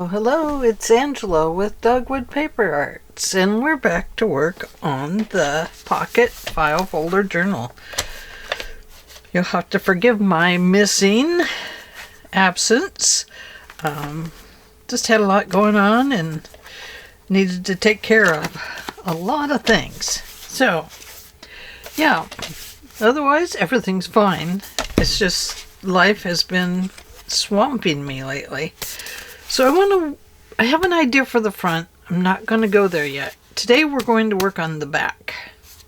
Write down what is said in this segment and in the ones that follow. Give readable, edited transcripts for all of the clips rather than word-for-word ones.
Oh, hello, it's Angela with Dogwood Paper Arts, and we're back to work on the pocket file folder journal. You'll have to forgive my missing absence. Just had a lot going on and needed to take care of a lot of things. So, yeah, otherwise everything's fine. It's just life has been swamping me lately. So I have an idea for the front. I'm not going to go there yet. Today we're going to work on the back,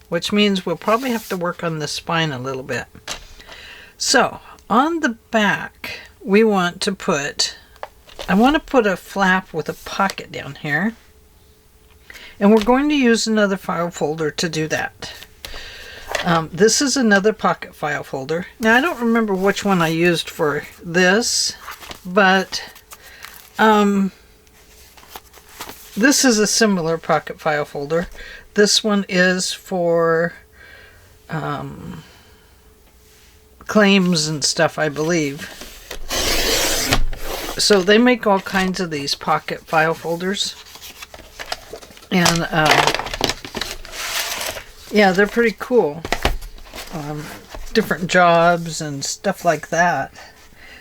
which means we'll probably have to work on the spine a little bit. So on the back, I want to put a flap with a pocket down here. And we're going to use another file folder to do that. This is another pocket file folder. Now I don't remember which one I used for this, but this is a similar pocket file folder. This one is for claims and stuff, I believe. So they make all kinds of these pocket file folders. And yeah, they're pretty cool. Different jobs and stuff like that.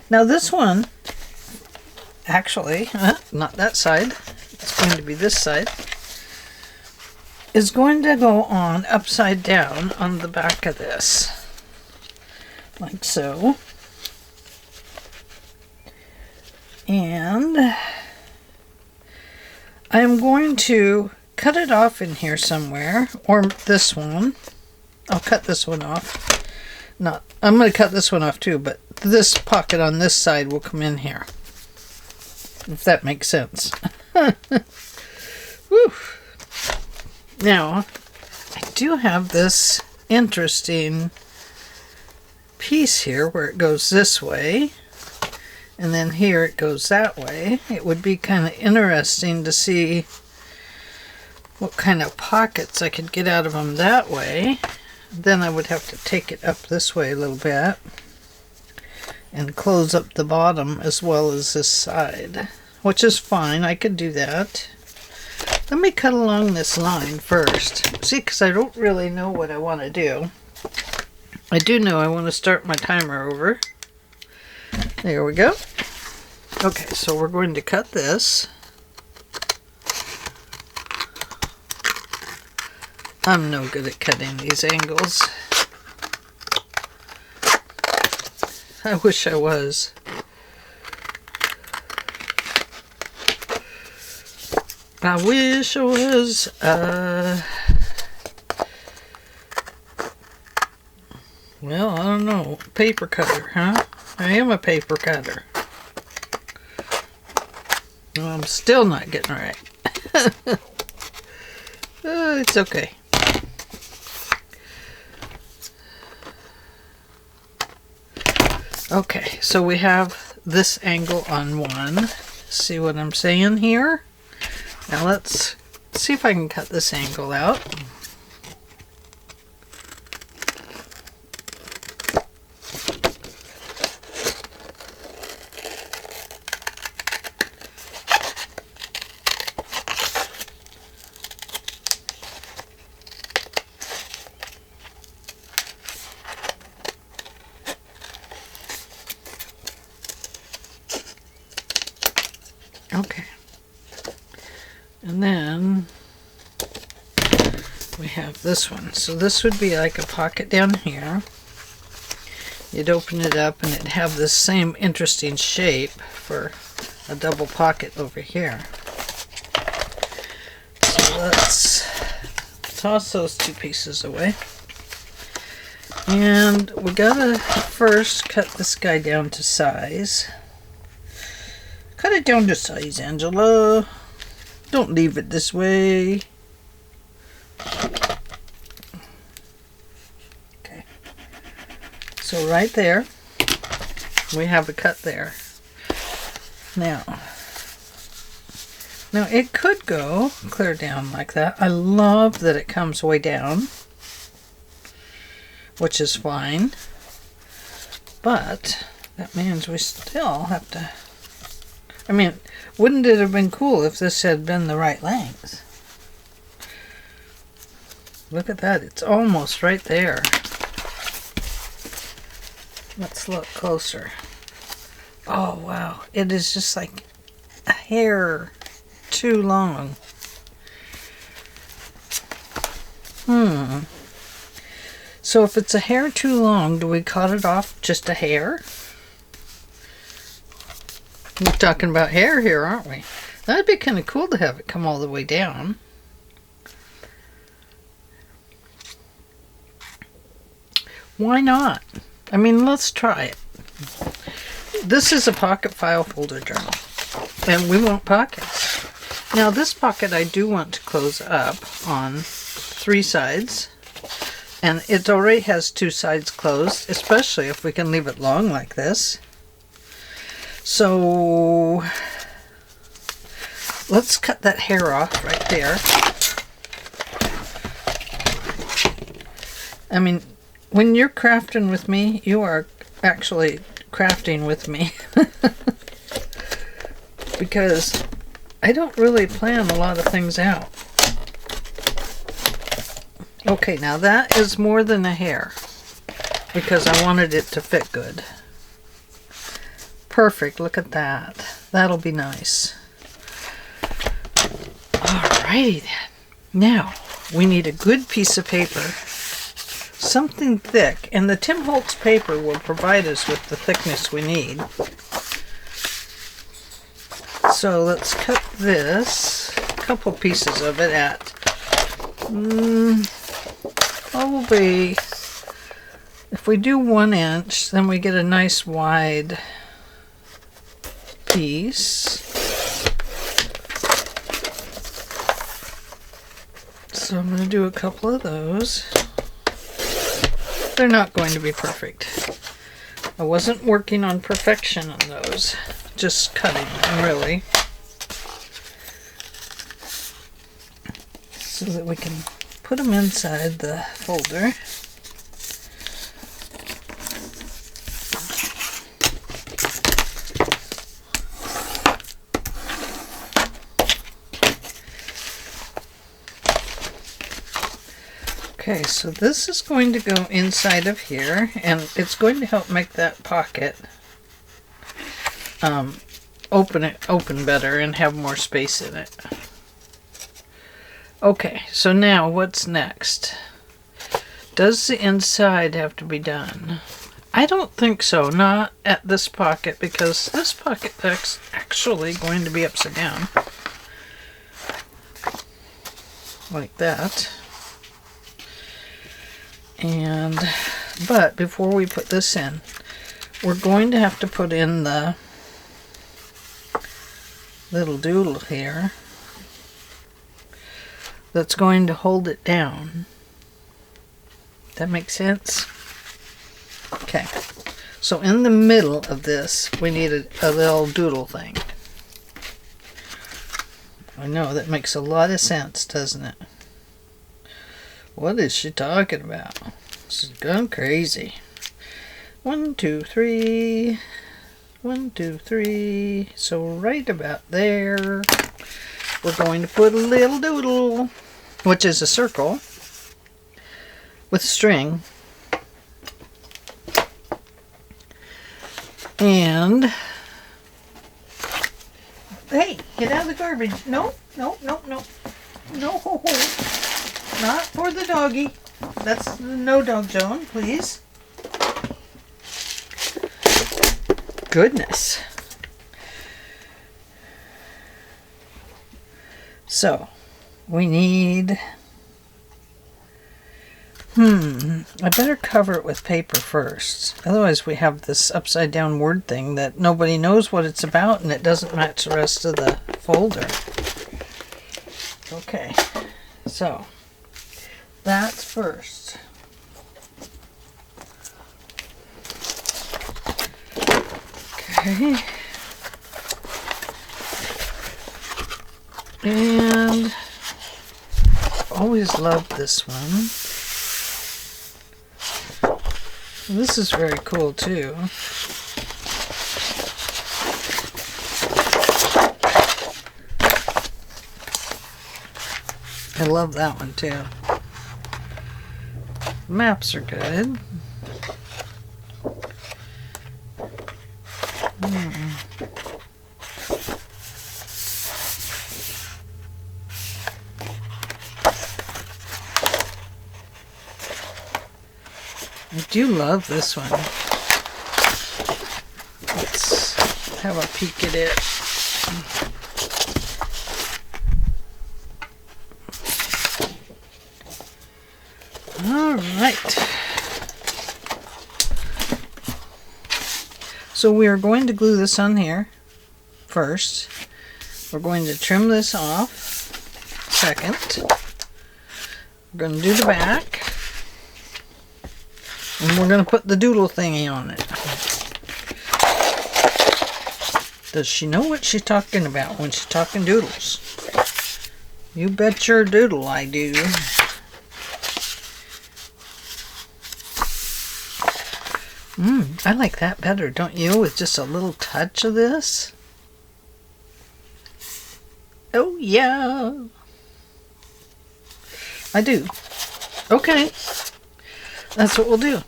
Now this one, actually, not that side, it's going to be this side, is going to go on upside down on the back of this, like so. And I'm going to cut it off in here somewhere, or this one. I'll cut this one off. I'm going to cut this one off too, but this pocket on this side will come in here. If that makes sense. Whew. Now, I do have this interesting piece here where it goes this way, and then here it goes that way. It would be kind of interesting to see what kind of pockets I could get out of them that way. Then I would have to take it up this way a little bit and close up the bottom as well as this side, which is fine. I could do that. Let me cut along this line first. See, because I don't really know what I want to do. I do know I want to start my timer over. There we go. Okay, so we're going to cut this. I'm no good at cutting these angles. I wish I was. I wish I was. Well, I don't know. Paper cutter, huh? I am a paper cutter. Well, I'm still not getting right. It's okay. Okay, so we have this angle on one. See what I'm saying here? Now let's see if I can cut this angle out. Okay. And then we have this one. So this would be like a pocket down here. You'd open it up and it'd have this same interesting shape for a double pocket over here. So let's toss those two pieces away. And we gotta first cut this guy down to size. Cut it down to size, Angela. Don't leave it this way. Okay. So right there, we have a cut there. Now it could go clear down like that. I love that it comes way down, which is fine. But that means we still have to I mean, wouldn't it have been cool if this had been the right length? Look at that, it's almost right there. Let's look closer. Oh wow, it is just like a hair too long. So if it's a hair too long, do we cut it off just a hair? We're talking about hair here, aren't we? That'd be kind of cool to have it come all the way down. Why not? I mean, let's try it. This is a pocket file folder journal, and we want pockets. Now this pocket I do want to close up on 3 sides, and it already has 2 sides closed, especially if we can leave it long like this. So let's cut that hair off right there. I mean, when you're crafting with me, you are actually crafting with me. Because I don't really plan a lot of things out. Okay, now that is more than a hair, because I wanted it to fit good. Perfect, look at that. That'll be nice. Alrighty then. Now, we need a good piece of paper. Something thick, and the Tim Holtz paper will provide us with the thickness we need. So let's cut this, a couple pieces of it at probably, if we do 1 inch, then we get a nice wide piece. So I'm going to do a couple of those. They're not going to be perfect. I wasn't working on perfection on those, just cutting them really, so that we can put them inside the folder. Okay, so this is going to go inside of here, and it's going to help make that pocket open better and have more space in it. Okay, so now what's next? Does the inside have to be done? I don't think so, not at this pocket, because this pocket is actually going to be upside down. Like that. But before we put this in, we're going to have to put in the little doodle here that's going to hold it down. That makes sense? Okay, so in the middle of this, we need a little doodle thing. I know, that makes a lot of sense, doesn't it? What is she talking about? She's gone crazy. 1, 2, 3. 1, 2, 3. So right about there, we're going to put a little doodle, which is a circle with string. And hey, get out of the garbage. No, no, no, no. No. Not for the doggy. That's the no dog zone, please. Goodness. So, we need... I better cover it with paper first. Otherwise we have this upside down word thing that nobody knows what it's about, and it doesn't match the rest of the folder. Okay, so... that's first. Okay. And I've always loved this one. This is very cool too. I love that one too. Maps are good. I do love this one. Let's have a peek at it. All right. So we are going to glue this on here first. We're going to trim this off second. We're going to do the back. And we're going to put the doodle thingy on it. Does she know what she's talking about when she's talking doodles? You bet your doodle I do. I like that better, don't you? With just a little touch of this. Oh, yeah. I do. Okay. That's what we'll do.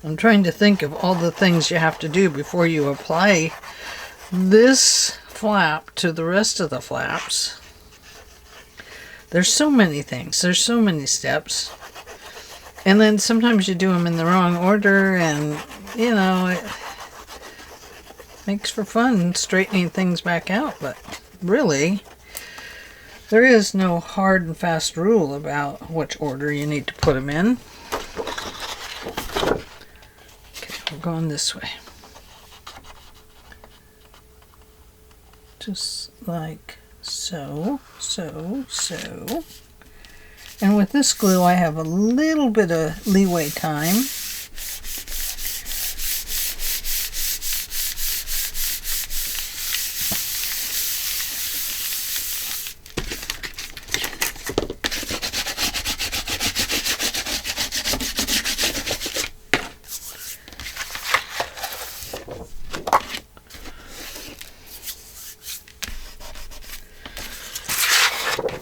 I'm trying to think of all the things you have to do before you apply this flap to the rest of the flaps. There's so many things. There's so many steps. And then sometimes you do them in the wrong order, and, you know, it makes for fun straightening things back out. But really, there is no hard and fast rule about which order you need to put them in. Okay, we're going this way. Just like so, so, so. And with this glue, I have a little bit of leeway time.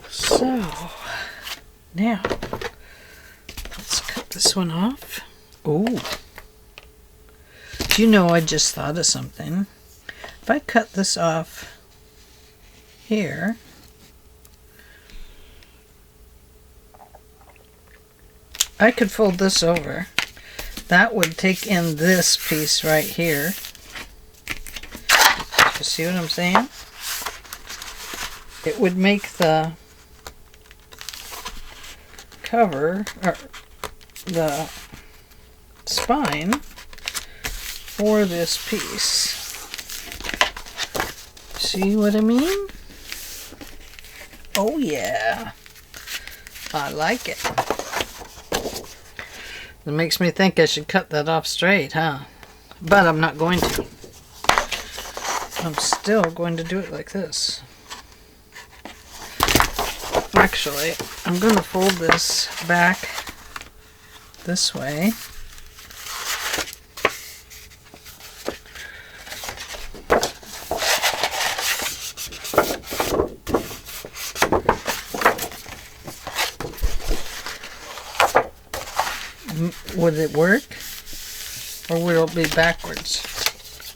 So, now, let's cut this one off. Oh, do you know, I just thought of something. If I cut this off here, I could fold this over. That would take in this piece right here. You see what I'm saying? It would make the cover, or the spine for this piece. See what I mean? Oh yeah, I like it. It makes me think I should cut that off straight, huh? But I'm not going to. I'm still going to do it like this. Actually, I'm going to fold this back this way. Would it work? Or will it be backwards?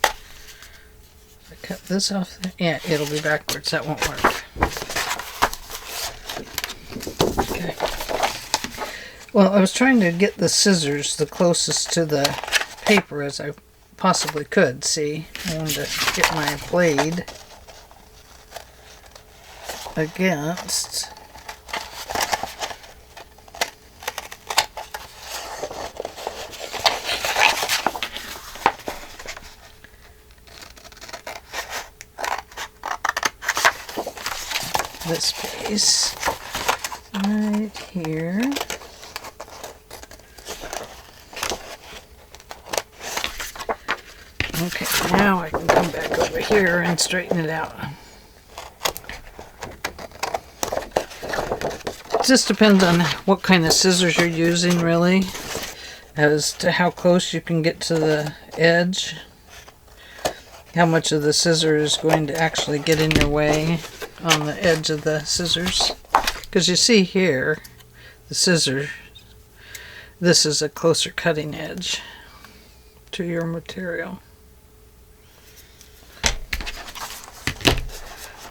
If I cut this off there, yeah, it'll be backwards. That won't work. Okay. Well, I was trying to get the scissors the closest to the paper as I possibly could. See, I wanted to get my blade against this piece right here. Okay, now I can come back over here and straighten it out. It just depends on what kind of scissors you're using, really, as to how close you can get to the edge. How much of the scissor is going to actually get in your way on the edge of the scissors. Because you see here, the scissor, this is a closer cutting edge to your material.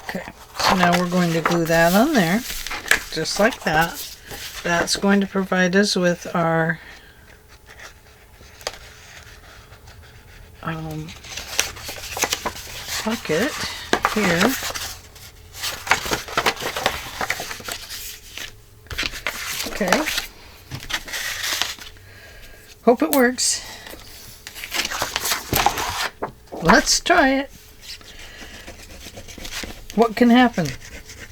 Okay, so now we're going to glue that on there, just like that. That's going to provide us with our pocket here. Okay. Hope it works. Let's try it. What can happen?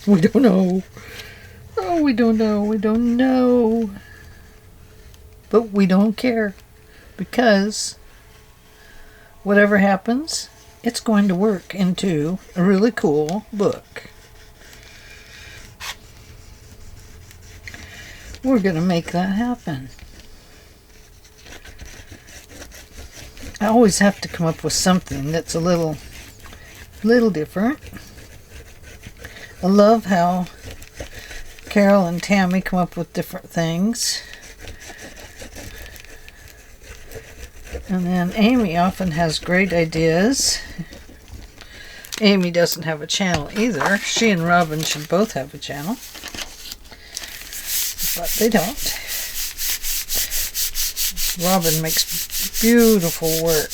We don't know. Oh, we don't know. We don't know. But we don't care. Because whatever happens, it's going to work into a really cool book. We're going to make that happen. I always have to come up with something that's a little different. I love how Carol and Tammy come up with different things. And then Amy often has great ideas. Amy doesn't have a channel either. She and Robin should both have a channel. But they don't. Robin makes beautiful work.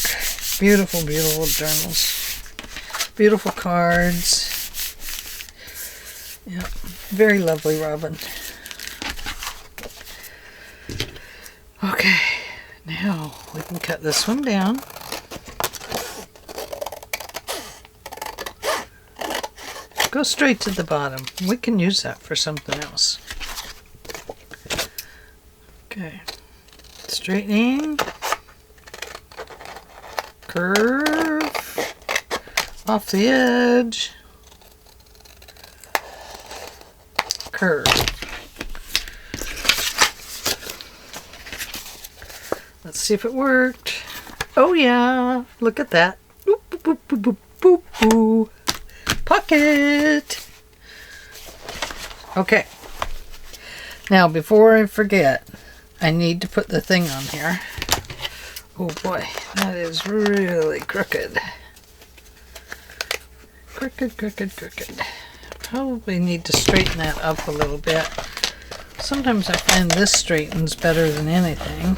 Beautiful, beautiful journals. Beautiful cards. Yeah, very lovely, Robin. Okay, now we can cut this one down. Go straight to the bottom. We can use that for something else. Okay, straightening, curve, off the edge, curve. Let's see if it worked. Oh yeah, look at that. Boop, boop, boop, boop, boop, boop, boop. Pocket. Okay. Now before I forget, I need to put the thing on here. Oh boy, that is really crooked. Crooked, crooked, crooked. Probably need to straighten that up a little bit. Sometimes I find this straightens better than anything.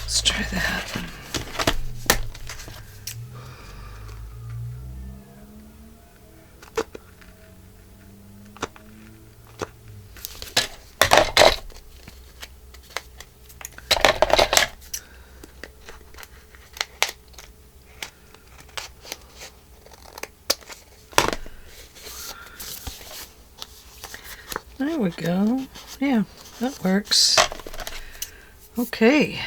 Let's try that. There we go. Yeah, that works. Okay.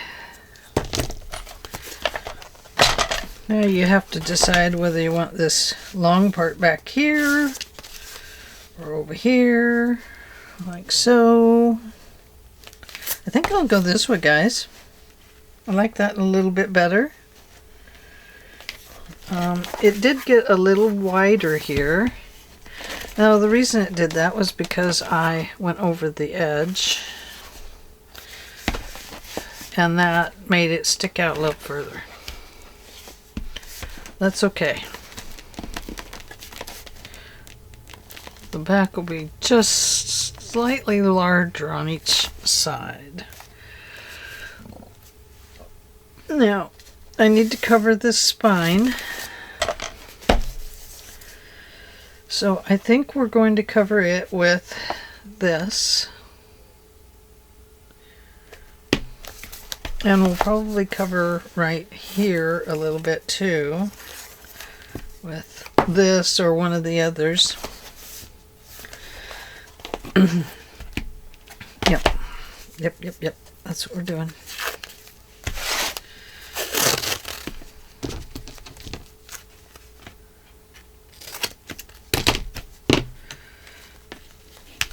Now you have to decide whether you want this long part back here or over here, like so. I think I'll go this way, guys. I like that a little bit better. It did get a little wider here. Now the reason it did that was because I went over the edge and that made it stick out a little further. That's okay. The back will be just slightly larger on each side. Now, I need to cover this spine. So I think we're going to cover it with this. And we'll probably cover right here a little bit too with this or one of the others. Yep. That's what we're doing.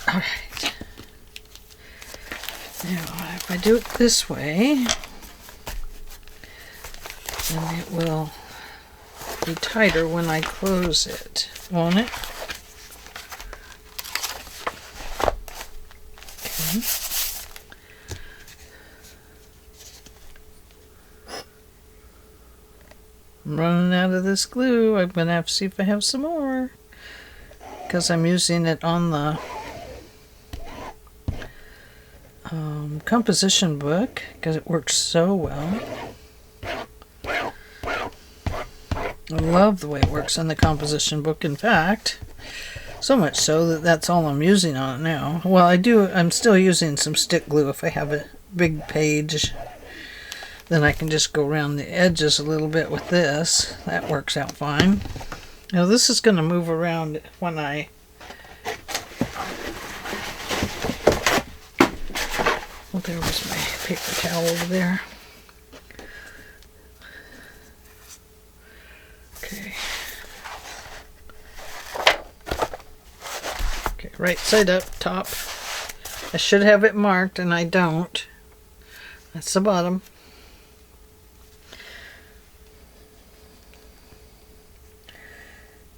All right. Now, if I do it this way, then it will be tighter when I close it, won't it? Okay. I'm running out of this glue. I'm going to have to see if I have some more, because I'm using it on the composition book because it works so well. I love the way it works in the composition book. In fact, so much so that that's all I'm using on it now. Well, I'm still using some stick glue if I have a big page. Then I can just go around the edges a little bit with this. That works out fine. Now this is going to move around when I well, there was my paper towel over there. Okay, right side up, top. I should have it marked and I don't. That's the bottom.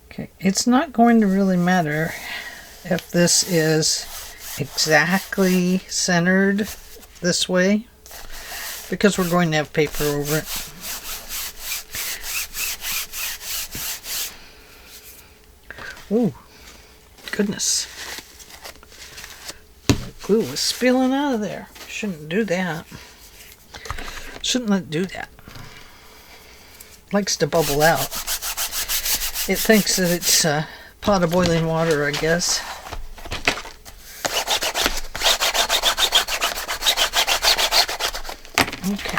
Okay, it's not going to really matter if this is exactly centered this way, because we're going to have paper over it. Ooh, goodness. The glue was spilling out of there. Shouldn't do that. Shouldn't let it do that. Likes to bubble out. It thinks that it's a pot of boiling water, I guess. Okay.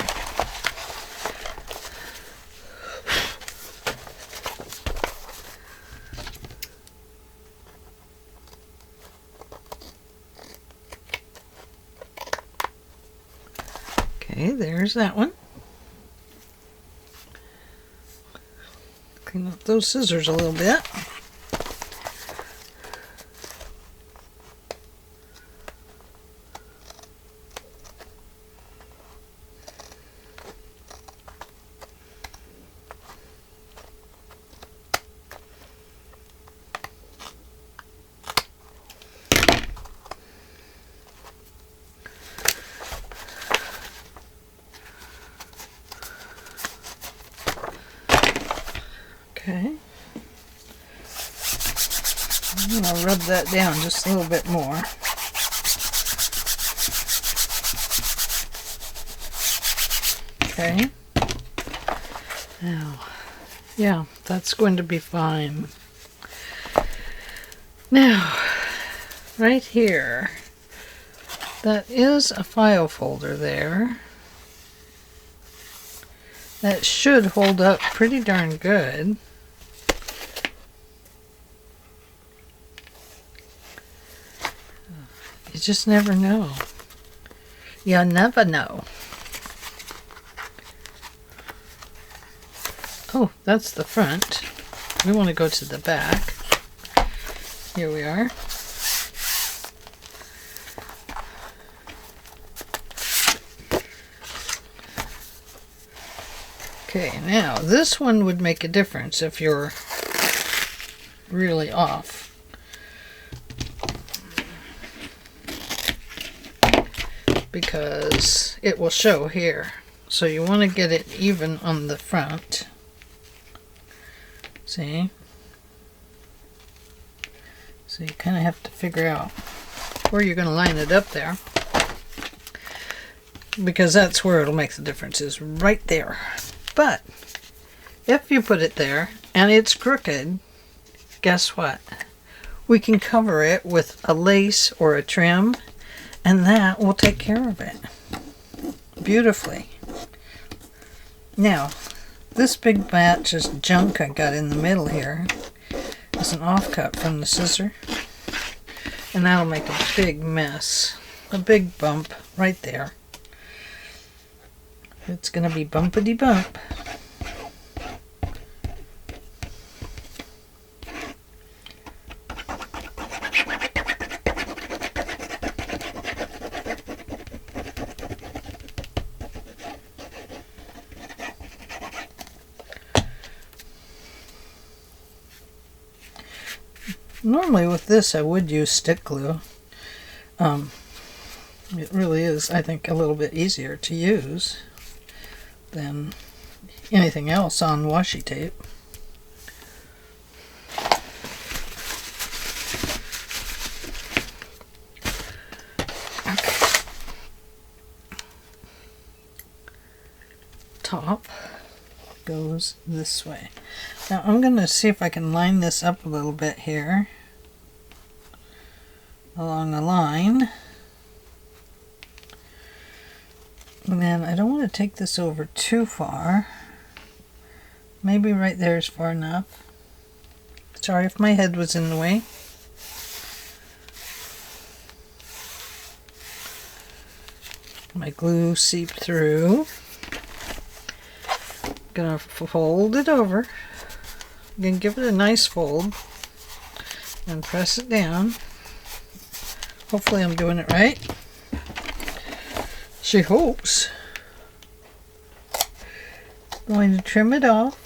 Okay, there's that one. Clean up those scissors a little bit. Okay. I'm going to rub that down just a little bit more. Okay. Now, yeah, that's going to be fine. Now, right here, that is a file folder there. That should hold up pretty darn good. You just never know. You never know. Oh, that's the front. We want to go to the back. Here we are. Okay, now this one would make a difference if you're really off. Because it will show here. So you want to get it even on the front. See? So you kind of have to figure out where you're going to line it up there. Because that's where it'll make the difference, is right there. But if you put it there and it's crooked, guess what? We can cover it with a lace or a trim, and that will take care of it beautifully. Now, this big batch of junk I got in the middle here is an offcut from the scissor. And that'll make a big mess. A big bump right there. It's going to be bumpity bump. Normally with this I would use stick glue. It really is, I think, a little bit easier to use than anything else on washi tape. Okay. Top goes this way. Now I'm going to see if I can line this up a little bit here along the line. And then I don't want to take this over too far. Maybe right there is far enough. Sorry if my head was in the way. My glue seeped through. Gonna fold it over. Gonna give it a nice fold and press it down. Hopefully I'm doing it right. She hopes. Going to trim it off.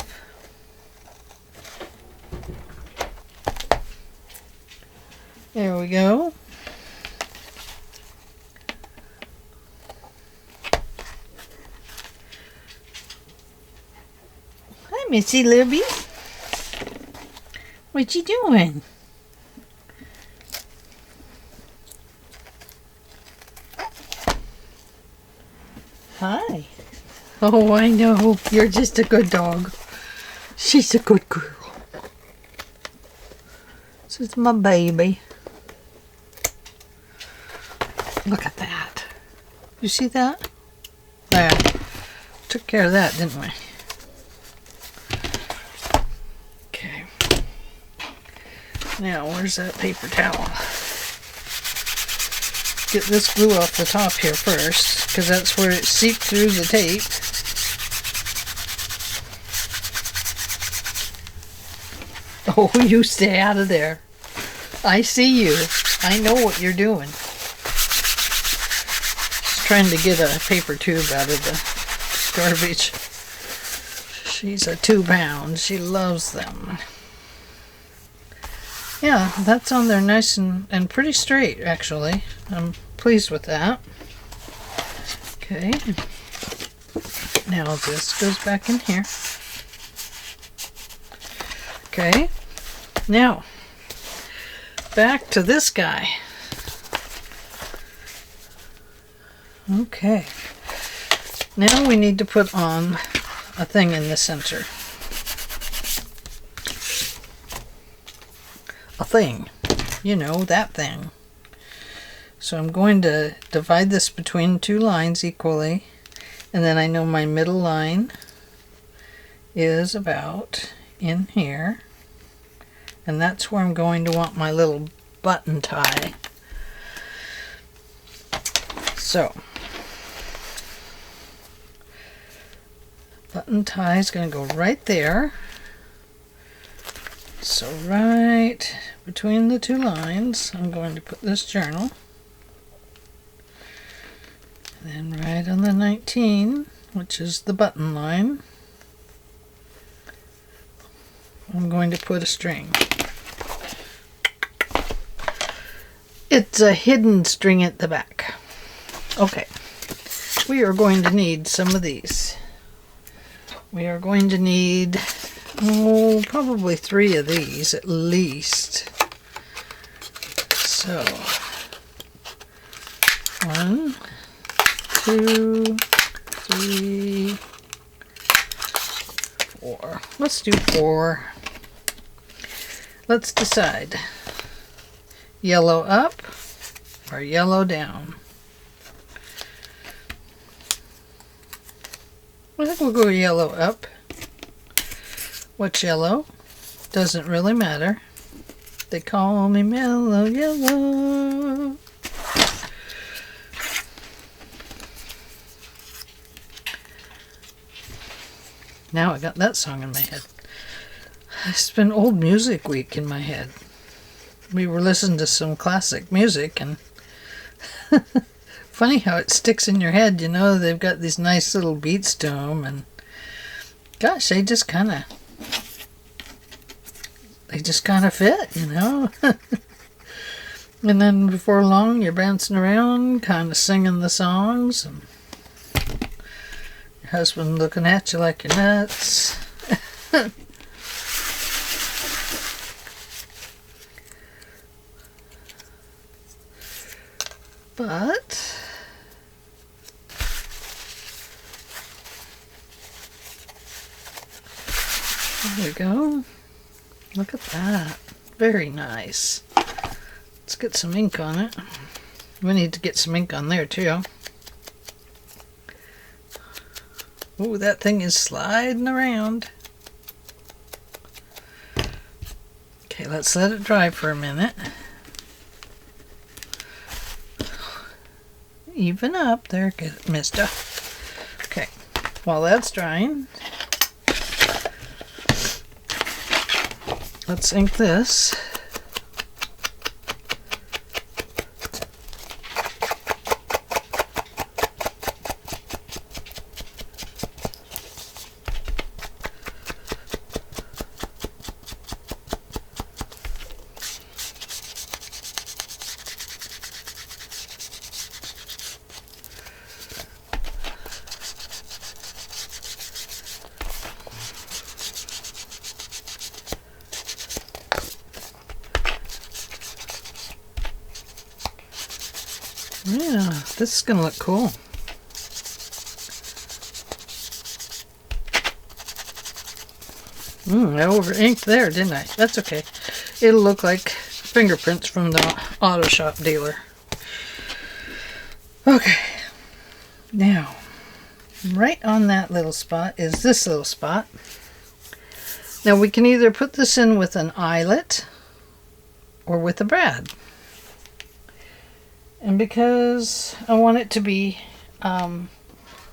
There we go. Hi, Missy Libby. What you doing? Hi. Oh, I know. You're just a good dog. She's a good girl. This is my baby. Look at that. You see that? There. Took care of that, didn't we? Okay. Now, where's that paper towel? Get this glue off the top here first, because that's where it seeped through the tape. Oh, you stay out of there. I see you. I know what you're doing. She's trying to get a paper tube out of the garbage. She's a 2-pound. She loves them. Yeah, that's on there nice and pretty straight, actually. I'm pleased with that. Okay. Now this goes back in here. Okay. Now, back to this guy. Okay. Now we need to put on a thing in the center. A thing. You know, that thing. So I'm going to divide this between 2 lines equally, and then I know my middle line is about in here, and that's where I'm going to want my little button tie. So button tie is going to go right there. So right between the 2 lines, I'm going to put this journal. And then right on the 19, which is the button line, I'm going to put a string. It's a hidden string at the back. Okay, we are going to need some of these. We are going to need probably 3 of these at least. So 1, 2, 3, 4. Let's do 4. Let's decide. Yellow up or yellow down. I think we'll go yellow up. What's yellow? Doesn't really matter. They call me Mellow Yellow. Now I got that song in my head. It's been old music week in my head. We were listening to some classic music, and funny how it sticks in your head, you know. They've got these nice little beats to them, and gosh, they just kind of fit, you know. And then before long, you're bouncing around, kind of singing the songs, and your husband looking at you like you're nuts. But there we go. Look at that. Very nice. Let's get some ink on it. We need to get some ink on there too. Oh, that thing is sliding around. Okay, let's let it dry for a minute. Even up there, mister. Okay, while that's drying, let's ink this. Yeah, this is going to look cool. I over-inked there, didn't I? That's okay. It'll look like fingerprints from the auto shop dealer. Okay. Now, right on that little spot is this little spot. Now, we can either put this in with an eyelet or with a brad. And because I want it to be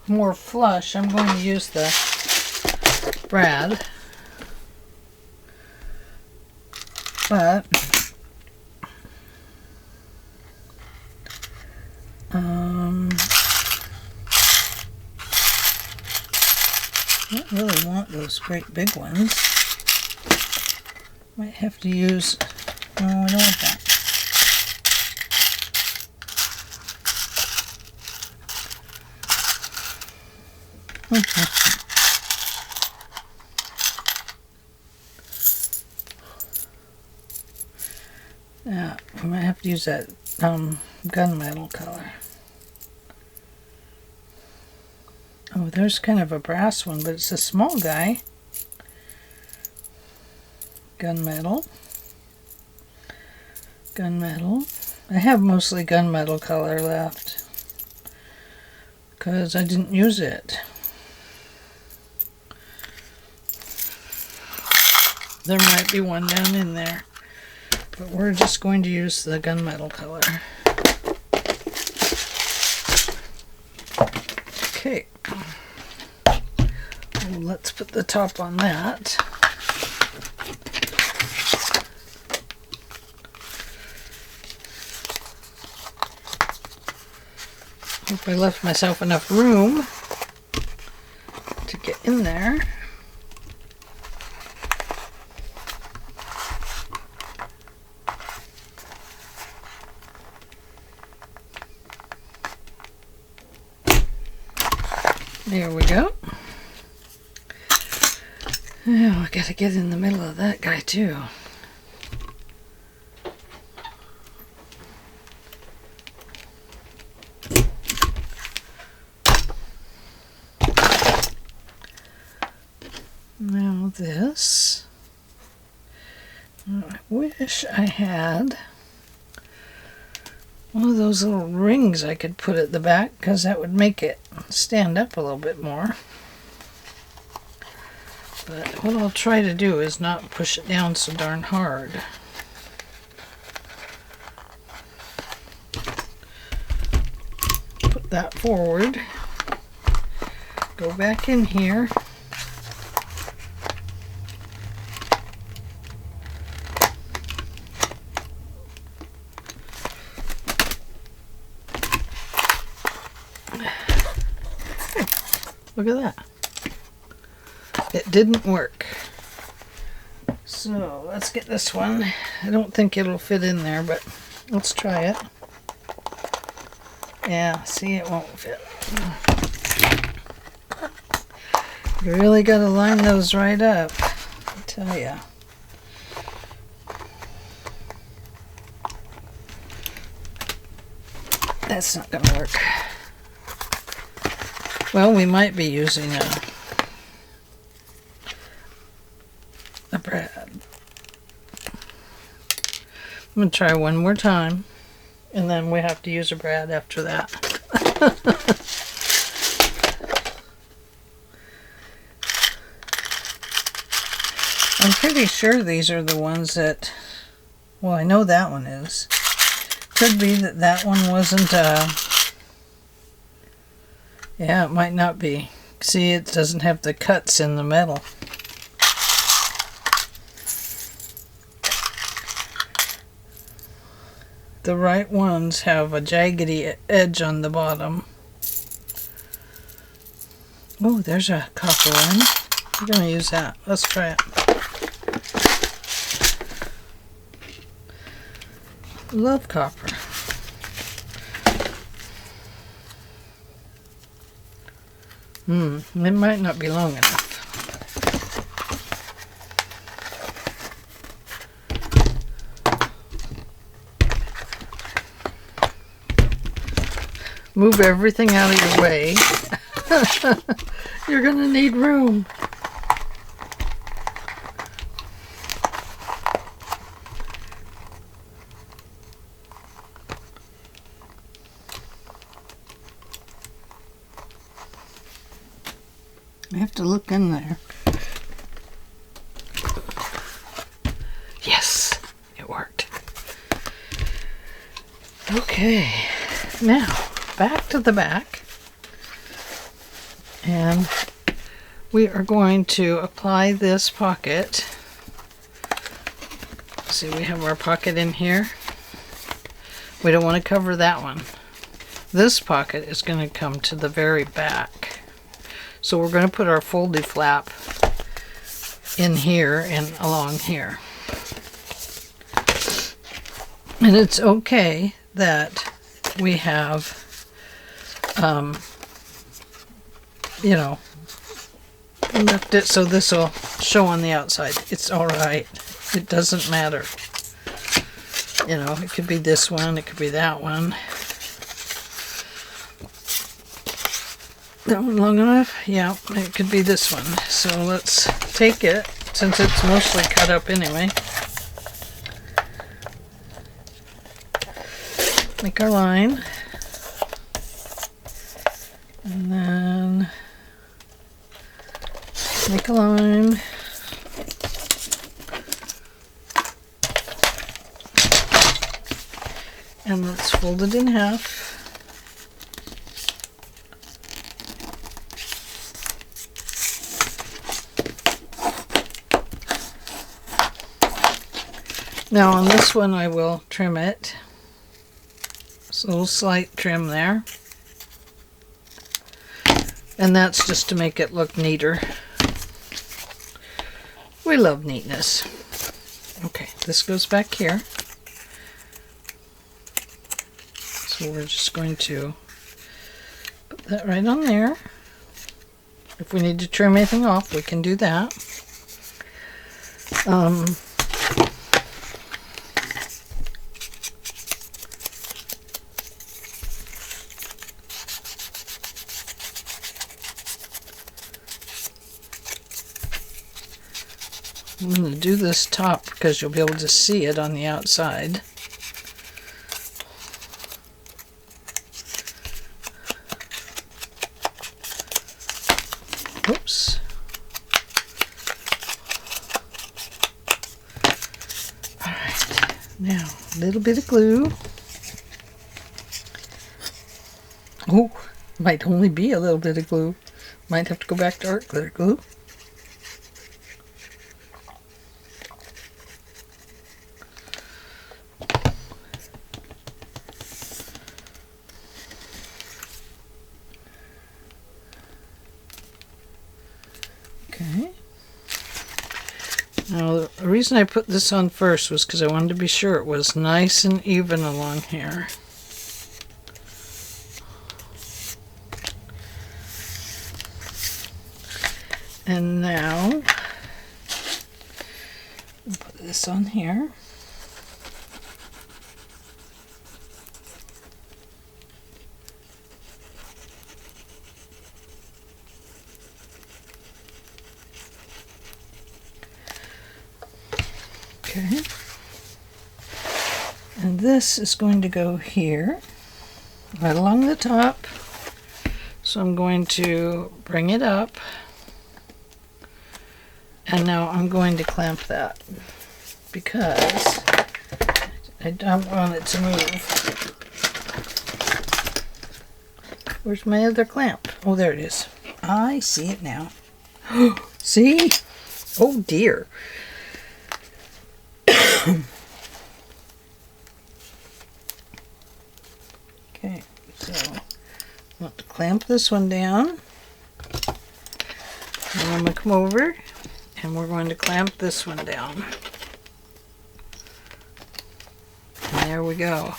more flush, I'm going to use the brad. But I don't really want those great big ones. Might have to use, no, I don't want that. Yeah, I might have to use that gunmetal color. Oh, there's kind of a brass one, but it's a small guy. Gunmetal. Gunmetal. I have mostly gunmetal color left because I didn't use it. There might be one down in there, but we're just going to use the gunmetal color. Okay, well, let's put the top on that. Hope I left myself enough room to get in there. There we go. Now I gotta get in the middle of that guy too. Now this. I wish I had one of those little rings I could put at the back, because that would make it stand up a little bit more. But what I'll try to do is not push it down so darn hard. Put that forward. Go back in here. Look at that. It didn't work. So let's get this one. I don't think it'll fit in there, but let's try it. Yeah, see, it won't fit. You really got to line those right up, I tell ya. That's not going to work. Well, we might be using a brad. I'm going to try one more time, and then we have to use a brad after that. I'm pretty sure these are the ones that, well, I know that one is. Could be that that one wasn't, yeah, it might not be. See, it doesn't have the cuts in the metal. The right ones have a jaggedy edge on the bottom. Oh, there's a copper one. I'm going to use that. Let's try it. Love copper. It might not be long enough. Move everything out of your way. You're gonna need room. I have to look in there. Yes, it worked. Okay, now back to the back, and we are going to apply this pocket. See, we have our pocket in here. We don't want to cover that one. This pocket is going to come to the very back. So we're going to put our foldy flap in here and along here. And it's okay that we have, you know, left it so this will show on the outside. It's all right. It doesn't matter. You know, it could be this one, it could be that one. That one long enough? Yeah, it could be this one. So let's take it, since it's mostly cut up anyway. Make our line. And then make a line. And let's fold it in half. Now on this one I will trim it. Just a little slight trim there. And that's just to make it look neater. We love neatness. Okay, this goes back here. So we're just going to put that right on there. If we need to trim anything off, we can do that. I'm going to do this top because you'll be able to see it on the outside. Oops. Now, a little bit of glue. Oh, might only be a little bit of glue. Might have to go back to art glitter glue. Okay. Now, the reason I put this on first was because I wanted to be sure it was nice and even along here. And now, I'll put this on here. Okay. And this is going to go here, right along the top. So I'm going to bring it up. And now I'm going to clamp that because I don't want it to move. Where's my other clamp? Oh, there it is. I see it now. See? Oh dear. Okay, so I want to clamp this one down. And I'm going to come over and we're going to clamp this one down. And there we go.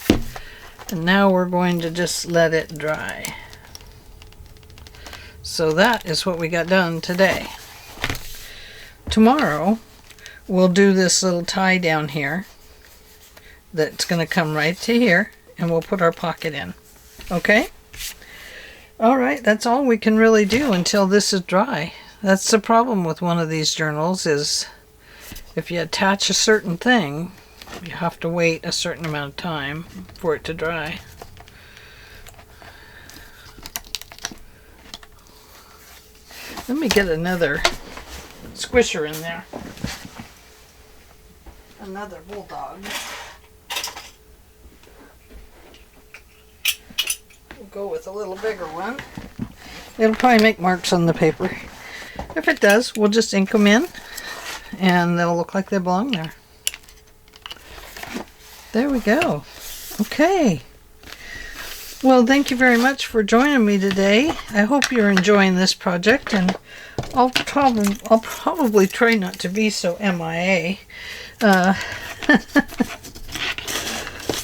And now we're going to just let it dry. So that is what we got done today. Tomorrow we'll do this little tie down here that's going to come right to here, and we'll put our pocket in. Okay? Alright, that's all we can really do until this is dry. That's the problem with one of these journals, is if you attach a certain thing, you have to wait a certain amount of time for it to dry. Let me get another squisher in there. Another bulldog. We'll go with a little bigger one. It'll probably make marks on the paper. If it does, we'll just ink them in and they'll look like they belong there. There we go. Okay. Well, thank you very much for joining me today. I hope you're enjoying this project, and I'll probably try not to be so MIA.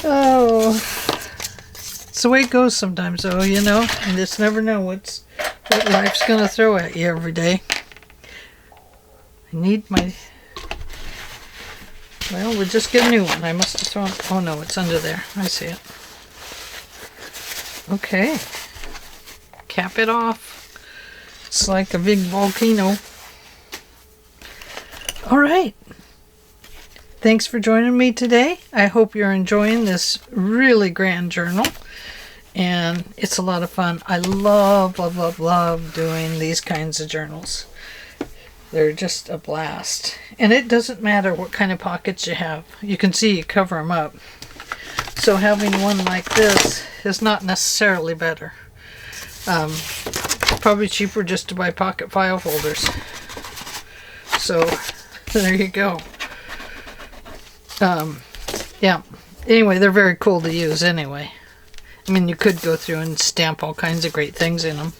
Oh, it's the way it goes sometimes, though, you know. You just never know what life's going to throw at you every day. I need my... Well, we'll just get a new one. I must have thrown... Oh, no, it's under there. I see it. Okay. Cap it off. It's like a big volcano. All right. Thanks for joining me today. I hope you're enjoying this really grand journal. And it's a lot of fun. I love, love, love, love doing these kinds of journals. They're just a blast. And it doesn't matter what kind of pockets you have. You can see you cover them up. So having one like this is not necessarily better. It's probably cheaper just to buy pocket file folders. So there you go. Yeah. Anyway, they're very cool to use anyway. I mean, you could go through and stamp all kinds of great things in them.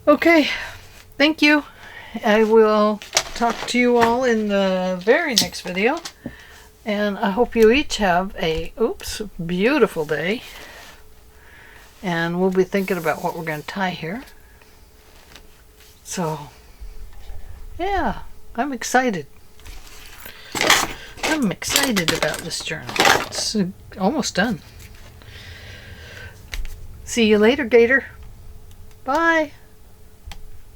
Okay. Thank you. I will talk to you all in the very next video. And I hope you each have a, beautiful day. And we'll be thinking about what we're going to tie here. So, yeah, I'm excited. I'm excited about this journal. It's almost done. See you later, Gator. Bye.